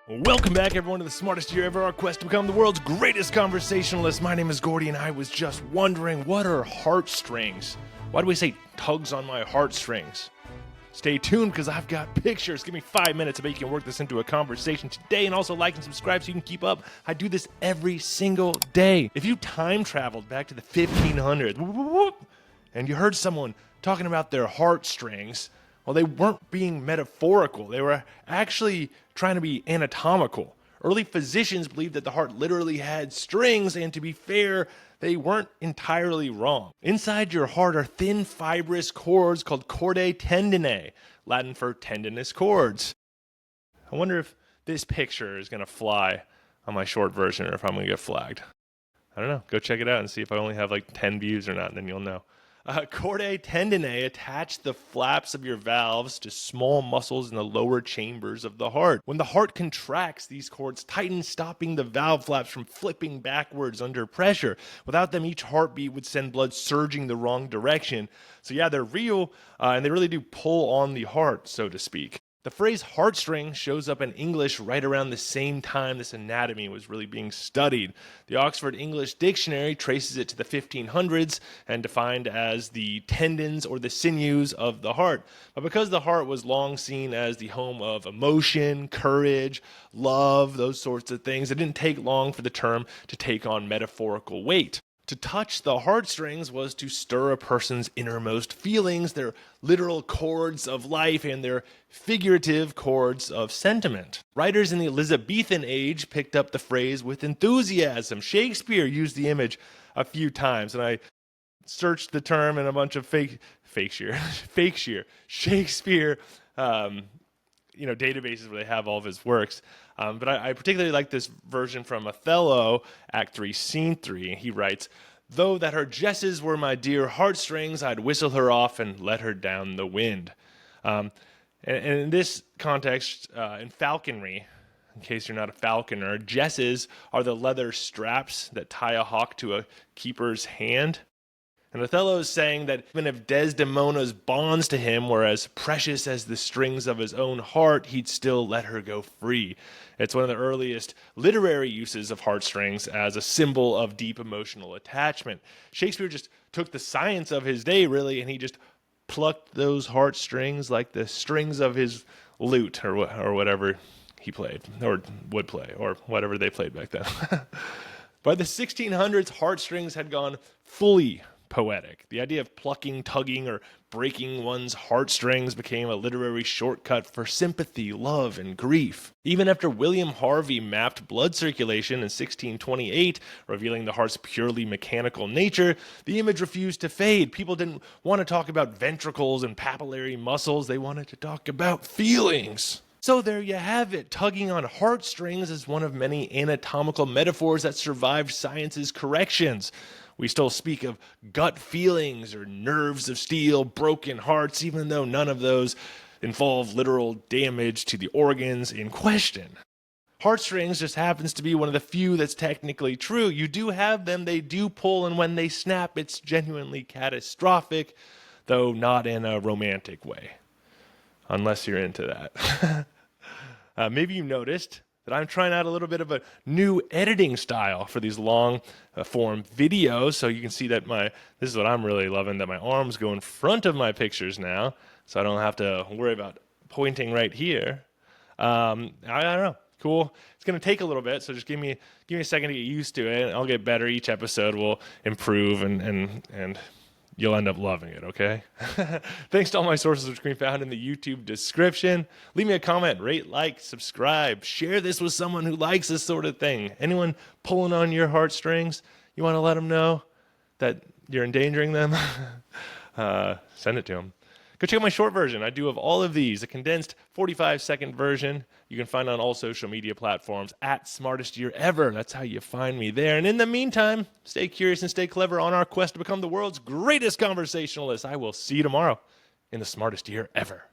Welcome back, everyone, to the smartest year ever, our quest to become the world's greatest conversationalist. My name is Gordy, and I was just wondering, what are heartstrings? Why do we say tugs on my heartstrings? Stay tuned, because I've got pictures. Give me 5 minutes. I bet you can work this into a conversation today, and also like and subscribe so you can keep up. I do this every single day. If you time traveled back to the 1500s, and you heard someone talking about their heartstrings, well, they weren't being metaphorical. They were actually trying to be anatomical. Early physicians believed that the heart literally had strings, and to be fair, they weren't entirely wrong. Inside your heart are thin fibrous cords called chordae tendineae, Latin for tendinous cords. I wonder if this picture is going to fly on my short version or if I'm going to get flagged. I don't know. Go check it out and see if I only have like 10 views or not, and then you'll know. Chordae tendineae attach the flaps of your valves to small muscles in the lower chambers of the heart. When the heart contracts, these cords tighten, stopping the valve flaps from flipping backwards under pressure. Without them, each heartbeat would send blood surging the wrong direction. So yeah, they're real, and they really do pull on the heart, so to speak. The phrase heartstring shows up in English right around the same time this anatomy was really being studied. The Oxford English Dictionary traces it to the 1500s and defined as the tendons or the sinews of the heart. But because the heart was long seen as the home of emotion, courage, love, those sorts of things, it didn't take long for the term to take on metaphorical weight. To touch the heartstrings was to stir a person's innermost feelings, their literal chords of life and their figurative chords of sentiment. Writers in the Elizabethan age picked up the phrase with enthusiasm. Shakespeare used the image a few times, and I searched the term in a bunch of Shakespeare databases where they have all of his works. But I particularly like this version from Othello, Act 3, Scene 3. He writes, "Though that her jesses were my dear heartstrings, I'd whistle her off and let her down the wind." And in this context, in falconry, in case you're not a falconer, jesses are the leather straps that tie a hawk to a keeper's hand. And Othello is saying that even if Desdemona's bonds to him were as precious as the strings of his own heart, he'd still let her go free. It's one of the earliest literary uses of heartstrings as a symbol of deep emotional attachment. Shakespeare just took the science of his day, really, and he just plucked those heartstrings like the strings of his lute or whatever he played, or would play, or whatever they played back then. By the 1600s, heartstrings had gone fully poetic. The idea of plucking, tugging, or breaking one's heartstrings became a literary shortcut for sympathy, love, and grief. Even after William Harvey mapped blood circulation in 1628, revealing the heart's purely mechanical nature, the image refused to fade. People didn't want to talk about ventricles and papillary muscles. They wanted to talk about feelings. So there you have it. Tugging on heartstrings is one of many anatomical metaphors that survived science's corrections. We still speak of gut feelings or nerves of steel, broken hearts, even though none of those involve literal damage to the organs in question. Heartstrings just happens to be one of the few that's technically true. You do have them, they do pull, and when they snap, it's genuinely catastrophic, though not in a romantic way, unless you're into that. Maybe you noticed that I'm trying out a little bit of a new editing style for these long form videos. So you can see that this is what I'm really loving, that my arms go in front of my pictures now, so I don't have to worry about pointing right here. I don't know. Cool. It's going to take a little bit, so just give me a second to get used to it. I'll get better. Each episode will improve, and you'll end up loving it, okay? Thanks to all my sources, which can be found in the YouTube description. Leave me a comment, rate, like, subscribe. Share this with someone who likes this sort of thing. Anyone pulling on your heartstrings, you want to let them know that you're endangering them? Send it to them. Go check out my short version. I do have all of these, a condensed 45-second version. You can find on all social media platforms at Smartest Year Ever. That's how you find me there. And in the meantime, stay curious and stay clever on our quest to become the world's greatest conversationalist. I will see you tomorrow in the Smartest Year Ever.